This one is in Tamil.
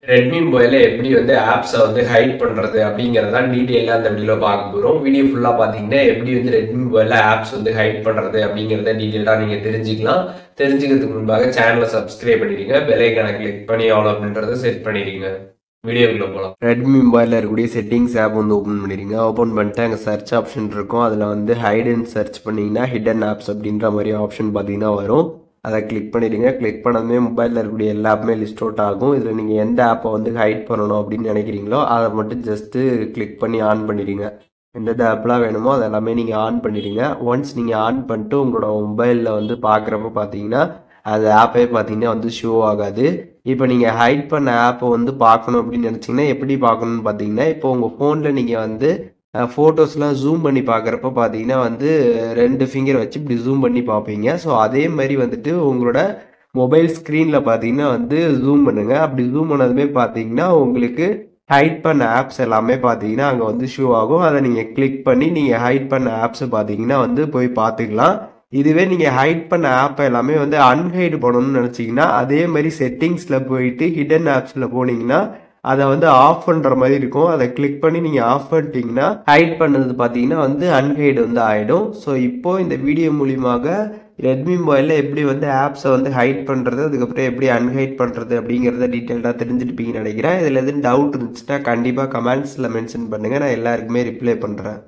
ரெட்மி மொபைல்ல எப்படி வந்து ஆப்ஸை வந்து ஹைட் பண்றது அப்படிங்கிறத டீட்டெயிலாக அந்த வீடியோவில் பார்க்க போகிறோம். வீடியோ ஃபுல்லாக பார்த்தீங்கன்னா எப்படி வந்து ரெட்மி மொபைலில் ஆப்ஸ் வந்து ஹைட் பண்ணுறது அப்படிங்கிறத டீட்டெயிலாக நீங்கள் தெரிஞ்சுக்கலாம். தெரிஞ்சுக்கிறதுக்கு முன்பாக சேனலை சப்ஸ்கிரைப் பண்ணிடுங்க, பெல் ஐகானை கிளிக் பண்ணி ஆல் அப்படின்றத செட் பண்ணிடுங்க. வீடியோக்குள்ள போகலாம். ரெட்மி மொபைலில் இருக்கக்கூடிய செட்டிங்ஸ் ஆப் வந்து ஓப்பன் பண்ணிடுங்க. ஓப்பன் பண்ணிட்டு அங்கே சர்ச் ஆப்ஷன் இருக்கும். அதில் வந்து ஹைடுன்னு சர்ச் பண்ணிங்கன்னா ஹிடன் ஆப்ஸ் அப்படின்ற மாதிரி ஆப்ஷன் பார்த்தீங்கன்னா வரும். அதை கிளிக் பண்ணிடுங்க. கிளிக் பண்ணதுமே மொபைலில் இருக்கக்கூடிய எல்லா ஆப்புமே லிஸ்ட் அவுட் ஆகும். இதில் நீங்கள் எந்த ஆப்பை வந்து ஹைட் பண்ணணும் அப்படின்னு நினைக்கிறீங்களோ அதை மட்டும் ஜஸ்ட்டு கிளிக் பண்ணி ஆன் பண்ணிடுங்க. எந்தெந்த ஆப்லாம் வேணுமோ அது எல்லாமே நீங்கள் ஆன் பண்ணிடுங்க. ஒன்ஸ் நீங்கள் ஆன் பண்ணிட்டு உங்களோட மொபைலில் வந்து பார்க்குறப்ப பார்த்தீங்கன்னா அந்த ஆப்பே பார்த்தீங்கன்னா வந்து ஷோ ஆகாது. இப்போ நீங்கள் ஹைட் பண்ண ஆப்பை வந்து பார்க்கணும் அப்படின்னு நினச்சிங்கன்னா எப்படி பார்க்கணுன்னு பார்த்தீங்கன்னா, இப்போ உங்கள் ஃபோனில் நீங்கள் வந்து ஃபோட்டோஸ்லாம் ஜூம் பண்ணி பார்க்குறப்ப பார்த்தீங்கன்னா வந்து 2 ஃபிங்கர் வச்சு இப்படி ஜூம் பண்ணி பார்ப்பீங்க. ஸோ அதே மாதிரி வந்துட்டு உங்களோட மொபைல் ஸ்க்ரீனில் பார்த்தீங்கன்னா வந்து ஜூம் பண்ணுங்கள். அப்படி ஜூம் பண்ணதுமே பார்த்தீங்கன்னா உங்களுக்கு ஹைட் பண்ண ஆப்ஸ் எல்லாமே பார்த்தீங்கன்னா அங்கே வந்து ஷோ ஆகும். அதை நீங்கள் கிளிக் பண்ணி நீங்கள் ஹைட் பண்ண ஆப்ஸை பார்த்தீங்கன்னா வந்து போய் பார்த்துக்கலாம். இதுவே நீங்கள் ஹைட் பண்ண ஆப் எல்லாமே வந்து அன்ஹைட் பண்ணணும்னு நினச்சிங்கன்னா அதே மாதிரி செட்டிங்ஸில் போயிட்டு ஹிடன் ஆப்ஸில் போனீங்கன்னா அதை வந்து ஆஃப் பண்ணுற மாதிரி இருக்கும். அதை கிளிக் பண்ணி நீங்கள் ஆஃப் பண்ணிட்டீங்கன்னா ஹைட் பண்ணது பார்த்தீங்கன்னா வந்து அன்ஹைட் வந்து ஆகிடும். ஸோ இப்போது இந்த வீடியோ மூலியமாக ரெட்மி மொபைலில் எப்படி வந்து ஆப்ஸை வந்து ஹைட் பண்ணுறது, அதுக்கப்புறம் எப்படி அன்ஹைட் பண்ணுறது அப்படிங்கிறத டீட்டெயிலாக தெரிஞ்சுட்டுப்பீங்கன்னு நினைக்கிறேன். இதில் எதுவும் டவுட் இருந்துச்சுன்னா கண்டிப்பாக கமெண்ட்ஸில் மென்ஷன் பண்ணுங்கள், நான் எல்லாருக்குமே ரிப்ளை பண்ணுறேன்.